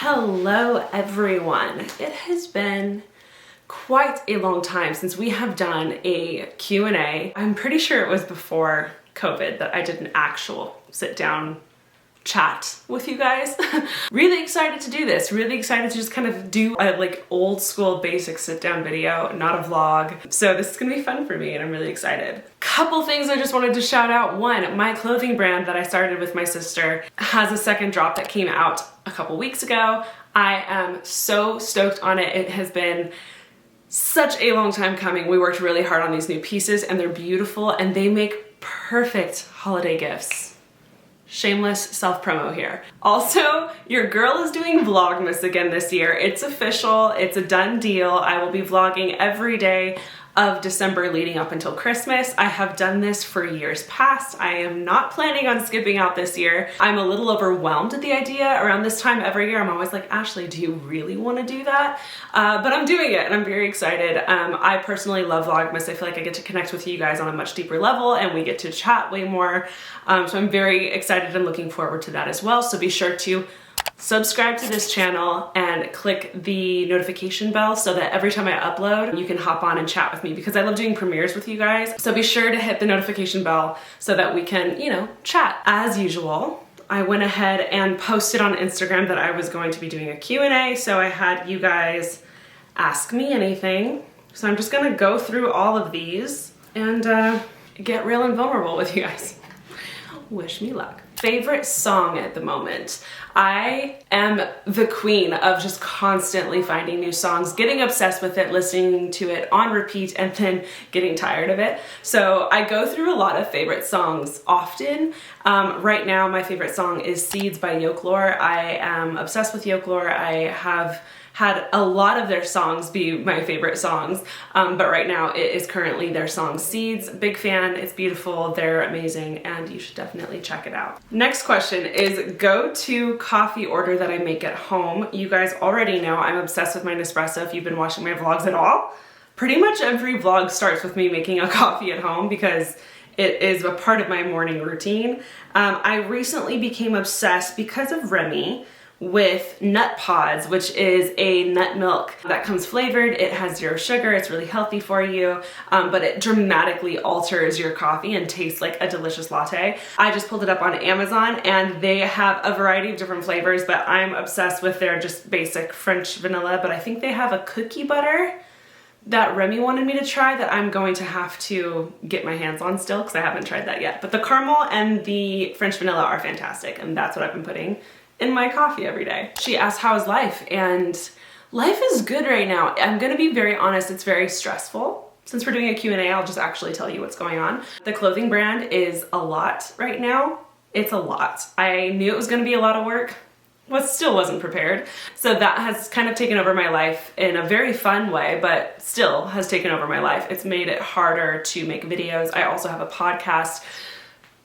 Hello everyone. It has been quite a long time since we have done a Q&A. I'm pretty sure it was before COVID that I did an actual sit down chat with you guys. Really excited to do this. Really excited to just kind of do a like old school basic sit down video, not a vlog. So this is gonna be fun for me and I'm really excited. Couple things I just wanted to shout out. One, my clothing brand that I started with my sister has a second drop that came out a couple weeks ago. I am so stoked on it. It has been such a long time coming. We worked really hard on these new pieces and they're beautiful and they make perfect holiday gifts. Shameless self-promo here. Also, your girl is doing Vlogmas again this year. It's official, it's a done deal. I will be vlogging every day of December leading up until Christmas. I have done this for years past. I am not planning on skipping out this year. I'm a little overwhelmed at the idea. Around this time every year, I'm always like, Ashley, do you really want to do that? But I'm doing it and I'm very excited. I personally love Vlogmas. I feel like I get to connect with you guys on a much deeper level and we get to chat way more. So I'm very excited and looking forward to that as well. So be sure to subscribe to this channel and click the notification bell so that every time I upload, you can hop on and chat with me because I love doing premieres with you guys. So be sure to hit the notification bell so that we can, you know, chat. As usual, I went ahead and posted on Instagram that I was going to be doing a Q&A, so I had you guys ask me anything. So I'm just gonna go through all of these and get real and vulnerable with you guys. Wish me luck. Favorite song at the moment. I am the queen of just constantly finding new songs, getting obsessed with it, listening to it on repeat, and then getting tired of it. So I go through a lot of favorite songs often. Right now, my favorite song is Seeds by Yokelore. I am obsessed with Yokelore. I have had a lot of their songs be my favorite songs, but right now it is currently their song Seeds. Big fan, it's beautiful, they're amazing, and you should definitely check it out. Next question is go-to coffee order that I make at home. You guys already know I'm obsessed with my Nespresso if you've been watching my vlogs at all. Pretty much every vlog starts with me making a coffee at home because it is a part of my morning routine. I recently became obsessed because of Remy with Nut Pods, which is a nut milk that comes flavored. It has 0 sugar, it's really healthy for you, but it dramatically alters your coffee and tastes like a delicious latte. I just pulled it up on Amazon and they have a variety of different flavors, but I'm obsessed with their just basic French vanilla, but I think they have a cookie butter that Remy wanted me to try that I'm going to have to get my hands on still because I haven't tried that yet. But the caramel and the French vanilla are fantastic and that's what I've been putting in my coffee every day. She asked, how is life? And life is good right now. I'm gonna be very honest, it's very stressful. Since we're doing a Q&A, I'll just actually tell you what's going on. The clothing brand is a lot right now. It's a lot. I knew it was gonna be a lot of work, but still wasn't prepared. So that has kind of taken over my life in a very fun way, but still has taken over my life. It's made it harder to make videos. I also have a podcast,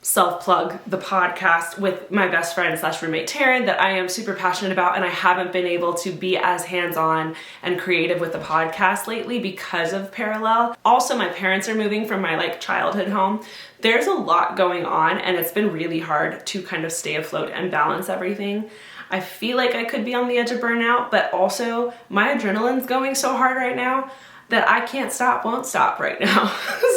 self-plug the podcast with my best friend slash roommate Taryn that I am super passionate about, and I haven't been able to be as hands-on and creative with the podcast lately because of Apparel. Also, my parents are moving from my like childhood home. There's a lot going on and it's been really hard to kind of stay afloat and balance everything. I feel like I could be on the edge of burnout, but also my adrenaline's going so hard right now that I can't stop, won't stop right now.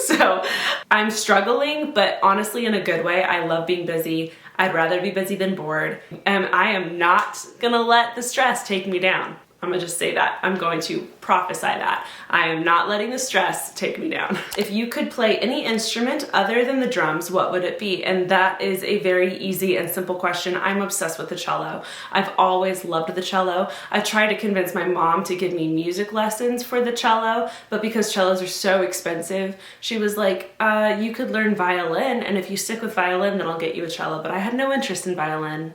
So I'm struggling, but honestly in a good way. I love being busy. I'd rather be busy than bored. And I am not gonna let the stress take me down. I'm gonna just say that. I'm going to prophesy that. I am not letting the stress take me down. If you could play any instrument other than the drums, what would it be? And that is a very easy and simple question. I'm obsessed with the cello. I've always loved the cello. I tried to convince my mom to give me music lessons for the cello, but because cellos are so expensive, she was like, you could learn violin, and if you stick with violin, then I'll get you a cello. But I had no interest in violin.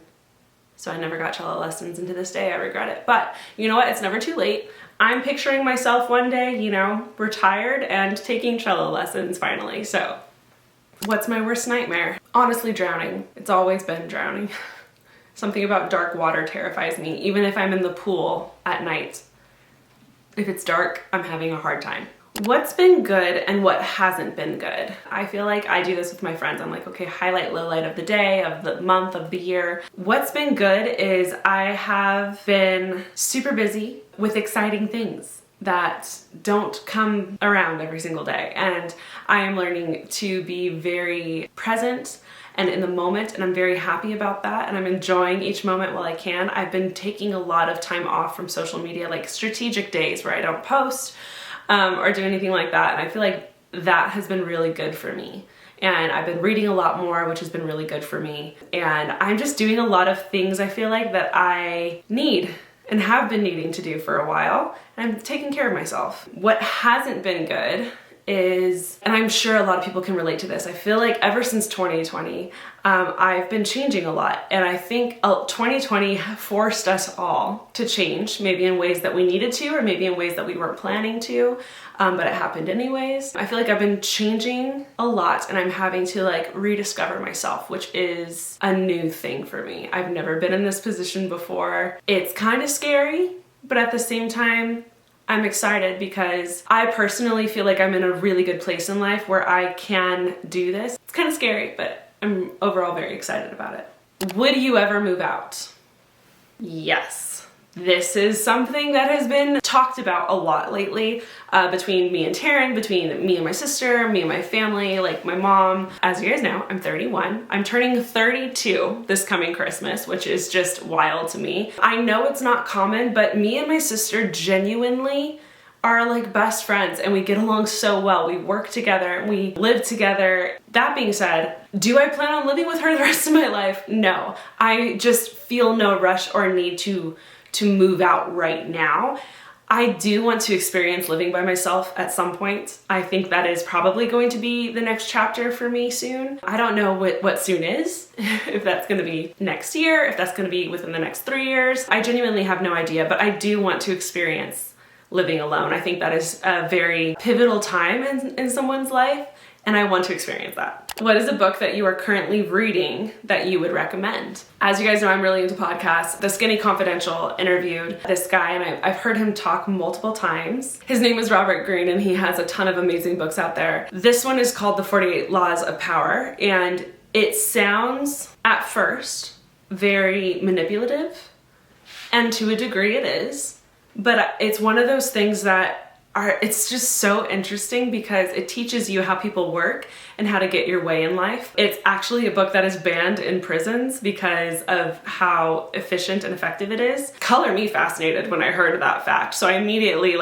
So I never got cello lessons, and to this day I regret it. But you know what, it's never too late. I'm picturing myself one day, you know, retired and taking cello lessons finally. So what's my worst nightmare? Honestly, drowning. It's always been drowning. Something about dark water terrifies me, even if I'm in the pool at night. If it's dark, I'm having a hard time. What's been good and what hasn't been good? I feel like I do this with my friends. I'm like, okay, highlight, low light of the day, of the month, of the year. What's been good is I have been super busy with exciting things that don't come around every single day. And I am learning to be very present and in the moment, and I'm very happy about that, and I'm enjoying each moment while I can. I've been taking a lot of time off from social media, like strategic days where I don't post or do anything like that, and I feel like that has been really good for me. And I've been reading a lot more, which has been really good for me. And I'm just doing a lot of things I feel like that I need and have been needing to do for a while. And I'm taking care of myself. What hasn't been good is, and I'm sure a lot of people can relate to this, I feel like ever since 2020, I've been changing a lot. And I think 2020 forced us all to change, maybe in ways that we needed to, or maybe in ways that we weren't planning to, but it happened anyways. I feel like I've been changing a lot, and I'm having to like rediscover myself, which is a new thing for me. I've never been in this position before. It's kind of scary, but at the same time, I'm excited because I personally feel like I'm in a really good place in life where I can do this. It's kind of scary, but I'm overall very excited about it. Would you ever move out? Yes. This is something that has been talked about a lot lately between me and Taryn, between me and my sister, me and my family, like my mom. As you guys know, I'm 31. I'm turning 32 this coming Christmas, which is just wild to me. I know it's not common, but me and my sister genuinely are like best friends, and we get along so well. We work together, we live together. That being said, do I plan on living with her the rest of my life? No. I just feel no rush or need to move out right now. I do want to experience living by myself at some point. I think that is probably going to be the next chapter for me soon. I don't know what soon is, if that's gonna be next year, if that's gonna be within the next 3 years. I genuinely have no idea, but I do want to experience living alone. I think that is a very pivotal time in someone's life, and I want to experience that. What is a book that you are currently reading that you would recommend? As you guys know, I'm really into podcasts. The Skinny Confidential interviewed this guy, and I've heard him talk multiple times. His name is Robert Greene, and he has a ton of amazing books out there. This one is called The 48 Laws of Power, and it sounds, at first, very manipulative, and to a degree it is, but it's one of those things that it's just so interesting because it teaches you how people work and how to get your way in life. It's actually a book that is banned in prisons because of how efficient and effective it is. Color me fascinated when I heard that fact. So I immediately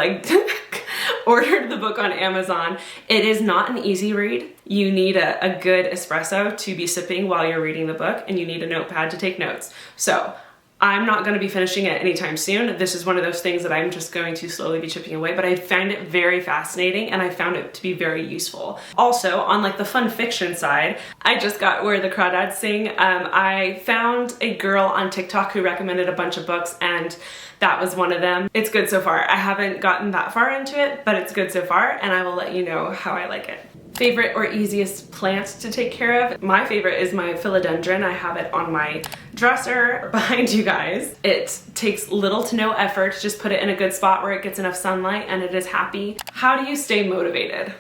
ordered the book on Amazon. It is not an easy read. You need a good espresso to be sipping while you're reading the book, and you need a notepad to take notes. So I'm not going to be finishing it anytime soon. This is one of those things that I'm just going to slowly be chipping away, but I find it very fascinating, and I found it to be very useful. Also, on like the fun fiction side, I just got Where the Crawdads Sing. I found a girl on TikTok who recommended a bunch of books, and that was one of them. It's good so far. I haven't gotten that far into it, but it's good so far, and I will let you know how I like it. Favorite or easiest plant to take care of? My favorite is my philodendron. I have it on my dresser behind you guys. It takes little to no effort. Just put it in a good spot where it gets enough sunlight and it is happy. How do you stay motivated?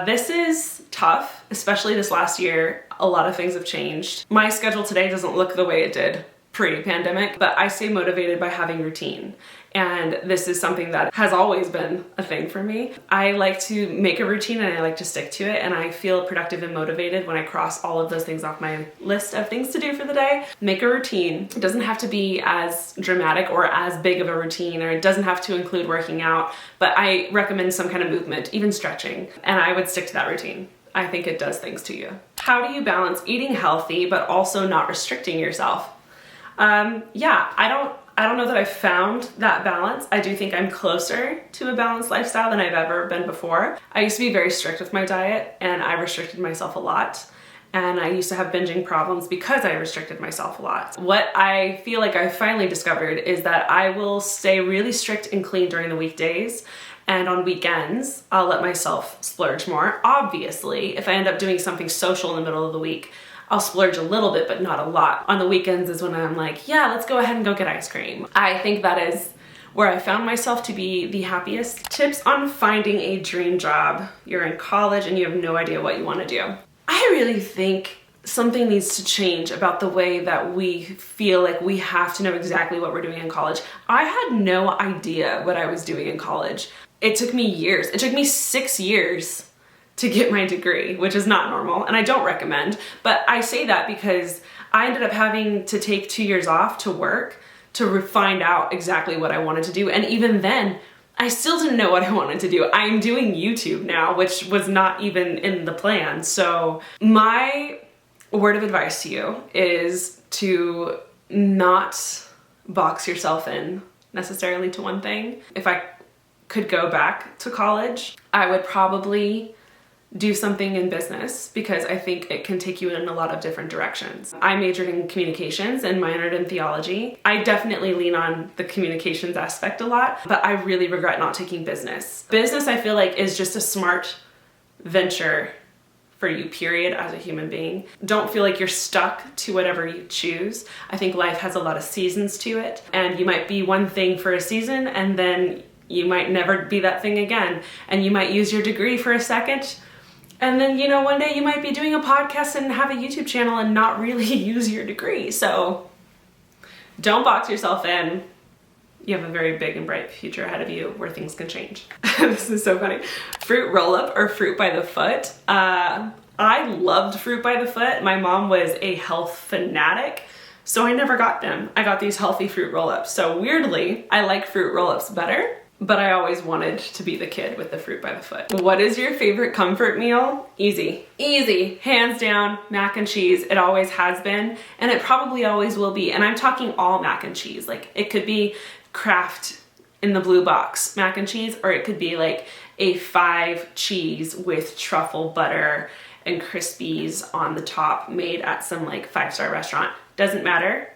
This is tough, especially this last year. A lot of things have changed. My schedule today doesn't look the way it did pre-pandemic, but I stay motivated by having routine. And this is something that has always been a thing for me. I like to make a routine and I like to stick to it, and I feel productive and motivated when I cross all of those things off my list of things to do for the day. Make a routine. It doesn't have to be as dramatic or as big of a routine, or it doesn't have to include working out, but I recommend some kind of movement, even stretching, and I would stick to that routine. I think it does things to you. How do you balance eating healthy but also not restricting yourself? I don't know that I've found that balance. I do think I'm closer to a balanced lifestyle than I've ever been before. I used to be very strict with my diet, and I restricted myself a lot. And I used to have binging problems because I restricted myself a lot. What I feel like I finally discovered is that I will stay really strict and clean during the weekdays, and on weekends, I'll let myself splurge more. Obviously, if I end up doing something social in the middle of the week, I'll splurge a little bit, but not a lot. On the weekends is when I'm like, yeah, let's go ahead and go get ice cream. I think that is where I found myself to be the happiest. Tips on finding a dream job. You're in college and you have no idea what you want to do. I really think something needs to change about the way that we feel like we have to know exactly what we're doing in college. I had no idea what I was doing in college. It took me years. It took me 6 years to get my degree, which is not normal, and I don't recommend. But I say that because I ended up having to take 2 years off to work to find out exactly what I wanted to do. And even then, I still didn't know what I wanted to do. I'm doing YouTube now, which was not even in the plan. So my word of advice to you is to not box yourself in necessarily to one thing. If I could go back to college, I would probably do something in business because I think it can take you in a lot of different directions. I majored in communications and minored in theology. I definitely lean on the communications aspect a lot, but I really regret not taking business. Business, I feel like, is just a smart venture for you, period, as a human being. Don't feel like you're stuck to whatever you choose. I think life has a lot of seasons to it, and you might be one thing for a season and then you might never be that thing again. And you might use your degree for a second, and then, you know, one day you might be doing a podcast and have a YouTube channel and not really use your degree. So don't box yourself in. You have a very big and bright future ahead of you where things can change. This is so funny. Fruit roll-up or fruit by the foot. I loved fruit by the foot. My mom was a health fanatic, so I never got them. I got these healthy fruit roll-ups. So weirdly, I like fruit roll-ups better, but I always wanted to be the kid with the fruit by the foot. What is your favorite comfort meal? Easy. Easy. Hands down, mac and cheese. It always has been, and it probably always will be. And I'm talking all mac and cheese. Like, it could be Kraft in the blue box mac and cheese, or it could be like a 5 cheese with truffle butter and Crispies on the top made at some like 5-star restaurant. Doesn't matter.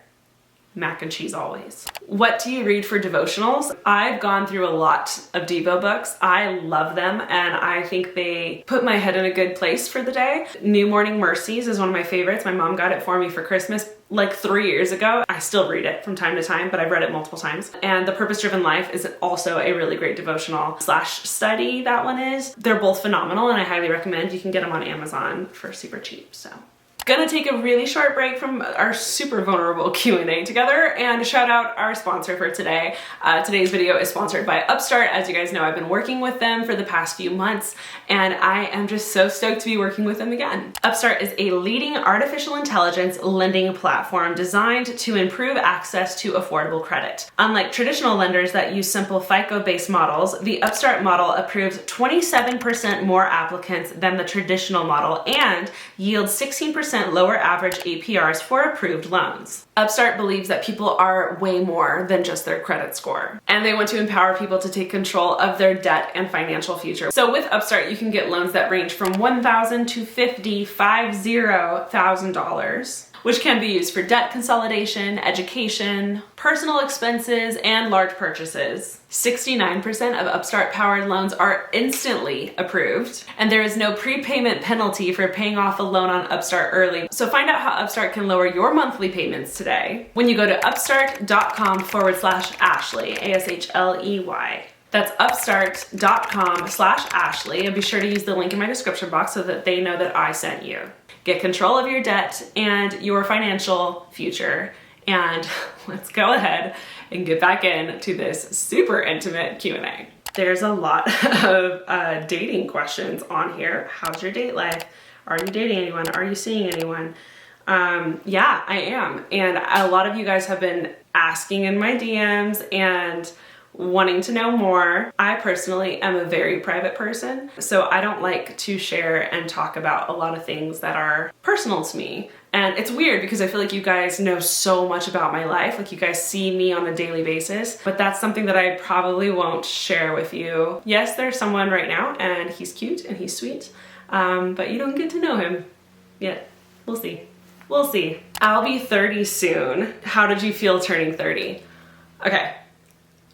Mac and cheese always. What do you read for devotionals? I've gone through a lot of Devo books. I love them, and I think they put my head in a good place for the day. New Morning Mercies is one of my favorites. My mom got it for me for Christmas like 3 years ago. I still read it from time to time, but I've read it multiple times. And The Purpose Driven Life is also a really great devotional / study, that one is. They're both phenomenal, and I highly recommend. You can get them on Amazon for super cheap, so. Gonna take a really short break from our super vulnerable Q&A together and shout out our sponsor for today. Today's video is sponsored by Upstart. As you guys know, I've been working with them for the past few months, and I am just so stoked to be working with them again. Upstart is a leading artificial intelligence lending platform designed to improve access to affordable credit. Unlike traditional lenders that use simple FICO-based models, the Upstart model approves 27% more applicants than the traditional model and yields 16% lower average APRs for approved loans. Upstart believes that people are way more than just their credit score, and they want to empower people to take control of their debt and financial future. So with Upstart, you can get loans that range from $1,000 to $50,000, which can be used for debt consolidation, education, personal expenses, and large purchases. 69% of Upstart-powered loans are instantly approved, and there is no prepayment penalty for paying off a loan on Upstart early. So find out how Upstart can lower your monthly payments today when you go to upstart.com/Ashley, ASHLEY. That's upstart.com/Ashley, and be sure to use the link in my description box so that they know that I sent you. Get control of your debt and your financial future. And let's go ahead and get back into this super intimate Q&A. There's a lot of dating questions on here. How's your date life? Are you dating anyone? Are you seeing anyone? Yeah, I am. And a lot of you guys have been asking in my DMs and wanting to know more. I personally am a very private person, so I don't like to share and talk about a lot of things that are personal to me. And it's weird because I feel like you guys know so much about my life, like you guys see me on a daily basis, but that's something that I probably won't share with you. Yes, there's someone right now and he's cute and he's sweet, but you don't get to know him yet. We'll see. We'll see. I'll be 30 soon. How did you feel turning 30? Okay.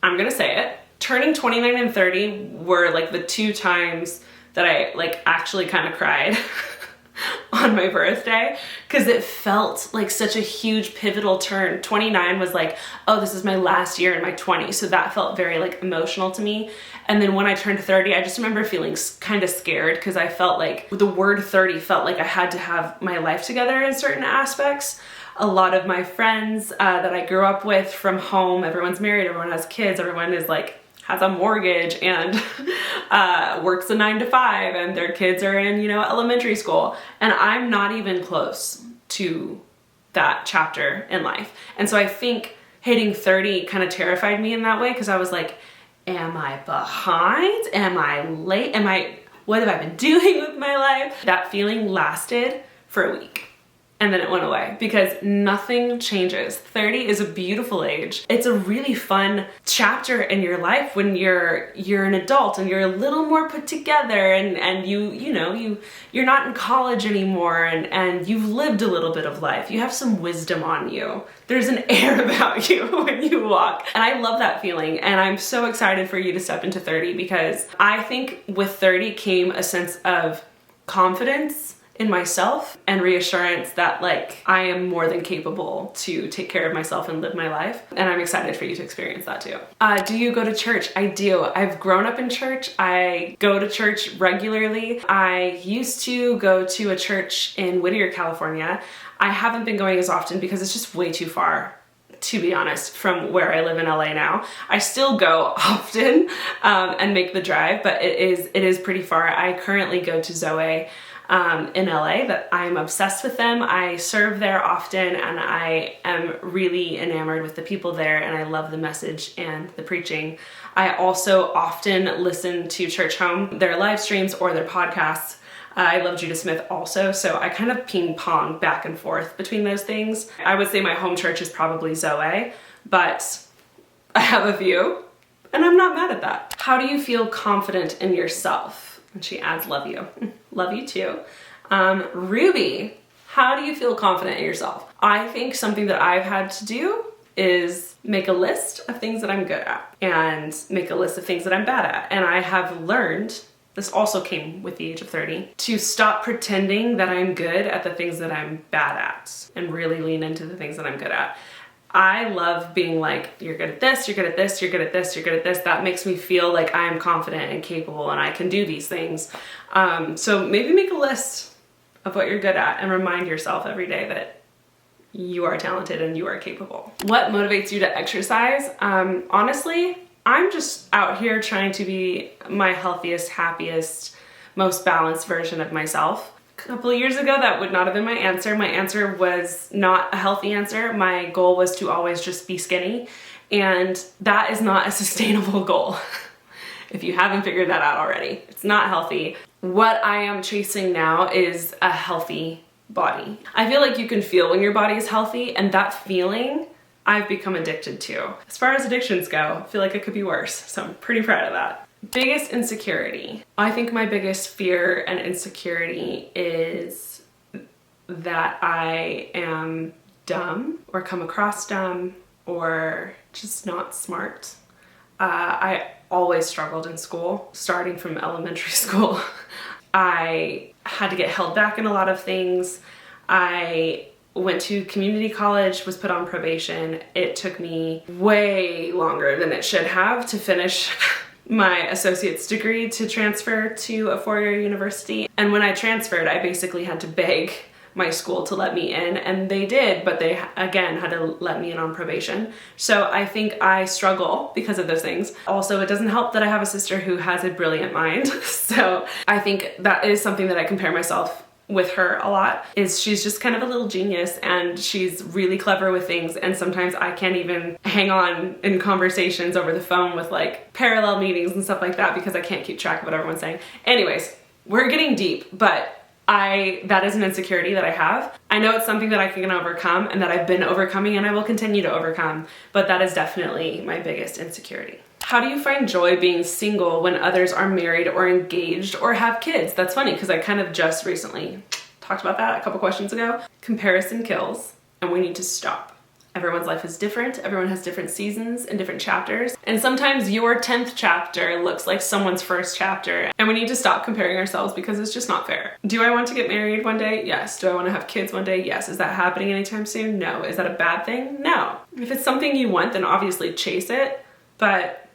I'm gonna say it. Turning 29 and 30 were like the 2 times that I like actually kind of cried. on my birthday because it felt like such a huge pivotal turn. 29 was like, oh, this is my last year in my 20s. So that felt very like emotional to me. And then when I turned 30, I just remember feeling kind of scared because I felt like the word 30 felt like I had to have my life together in certain aspects. A lot of my friends that I grew up with from home, everyone's married, everyone has kids, everyone is like, has a mortgage and works a 9 to 5 and their kids are in, you know, elementary school. And I'm not even close to that chapter in life. And so I think hitting 30 kind of terrified me in that way because I was like, am I behind? Am I late? What have I been doing with my life? That feeling lasted for a week. And then it went away because nothing changes. 30 is a beautiful age. It's a really fun chapter in your life when you're an adult and you're a little more put together and you're not in college anymore and you've lived a little bit of life. You have some wisdom on you. There's an air about you when you walk. And I love that feeling. And I'm so excited for you to step into 30 because I think with 30 came a sense of confidence in myself and reassurance that like I am more than capable to take care of myself and live my life. And I'm excited for you to experience that too. Do you go to church? I do. I've grown up in church. I go to church regularly. I used to go to a church in Whittier, California. I haven't been going as often because it's just way too far, to be honest, from where I live in LA now. I still go often and make the drive, but it is pretty far. I currently go to Zoe in LA, that I'm obsessed with them. I serve there often and I am really enamored with the people there and I love the message and the preaching. I also often listen to Church Home, their live streams or their podcasts. I love Judah Smith also, so I kind of ping pong back and forth between those things. I would say my home church is probably Zoe, but I have a few and I'm not mad at that. How do you feel confident in yourself? And she adds, love you. Love you too. Ruby, how do you feel confident in yourself? I think something that I've had to do is make a list of things that I'm good at and make a list of things that I'm bad at. And I have learned, this also came with the age of 30, to stop pretending that I'm good at the things that I'm bad at and really lean into the things that I'm good at. I love being like, you're good at this, you're good at this, you're good at this, you're good at this. That makes me feel like I am confident and capable and I can do these things. So maybe make a list of what you're good at and remind yourself every day that you are talented and you are capable. What motivates you to exercise? Honestly, I'm just out here trying to be my healthiest, happiest, most balanced version of myself. A couple of years ago, that would not have been my answer. My answer was not a healthy answer. My goal was to always just be skinny, and that is not a sustainable goal. If you haven't figured that out already, it's not healthy. What I am chasing now is a healthy body. I feel like you can feel when your body is healthy, and that feeling I've become addicted to. As far as addictions go, I feel like it could be worse, so I'm pretty proud of that. Biggest insecurity. I think my biggest fear and insecurity is that I am dumb or come across dumb or just not smart. I always struggled in school, starting from elementary school. I had to get held back in a lot of things. I went to community college, was put on probation. It took me way longer than it should have to finish my associate's degree to transfer to a four-year university. And when I transferred, I basically had to beg my school to let me in, and they did, but they again had to let me in on probation. So I think I struggle because of those things. Also, it doesn't help that I have a sister who has a brilliant mind. So I think that is something that I compare myself with her a lot, is she's just kind of a little genius and she's really clever with things, and sometimes I can't even hang on in conversations over the phone with like parallel meetings and stuff like that because I can't keep track of what everyone's saying. Anyways, we're getting deep, but that is an insecurity that I have. I know it's something that I can overcome and that I've been overcoming and I will continue to overcome, but that is definitely my biggest insecurity. How do you find joy being single when others are married or engaged or have kids? That's funny because I kind of just recently talked about that a couple questions ago. Comparison kills and we need to stop. Everyone's life is different. Everyone has different seasons and different chapters. And sometimes your 10th chapter looks like someone's first chapter. And we need to stop comparing ourselves because it's just not fair. Do I want to get married one day? Yes. Do I want to have kids one day? Yes. Is that happening anytime soon? No. Is that a bad thing? No. If it's something you want, then obviously chase it. But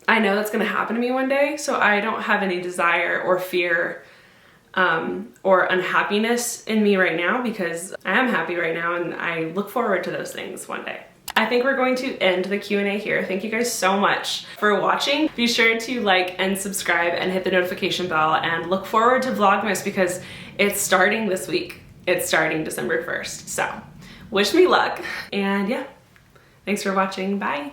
I know that's going to happen to me one day. So I don't have any desire or fear or unhappiness in me right now, because I am happy right now and I look forward to those things one day. I think we're going to end the Q&A here. Thank you guys so much for watching. Be sure to like and subscribe and hit the notification bell, and look forward to Vlogmas because it's starting this week. It's starting December 1st. So wish me luck, and yeah, thanks for watching. Bye.